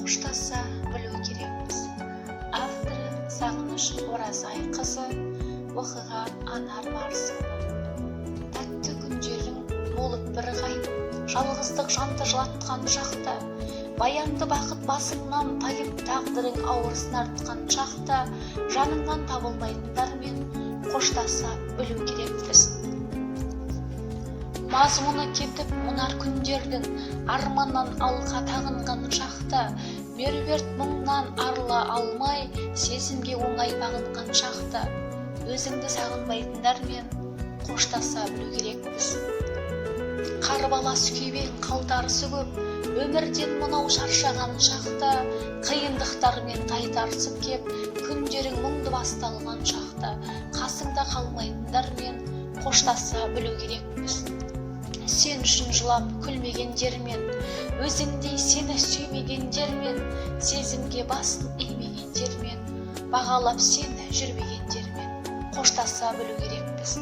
қоштаса білу керекпіз. Авторы Сағыныш Оразайқызы, оқиға Анар Барсынова. Тәтті күндерің болып бір ғайып, жалғыздық жанды жылатқан шақта, баянды бақыт басыңнан тайып тағдырың ауырсын артқан шақта, жаныңнан табылмайтындармен қоштаса білу керекпіз. Мазмұны кетіп мұнар күндердің арманнан алға тағынған шақта, меруерт мұңнан арыла алмай, сезімге оңай бағынған шақта, өзіңді сағынбайтындармен қоштаса білу керекпіз. Қарбалас күйбең қалтарысы көп, өмірден мынау шаршаған шақта, қиындықтармен тайтарысып кеп, күндерің мұңды басталған шақта, қасыңда қалмайтындармен қоштаса білу керекпіз. Сен үшін жылап күлмегендермен, өзіңдей сені сүймегендермен, сезімге басын имегендермен, бағалап сені жүрмегендермен қоштаса білу керекпіз.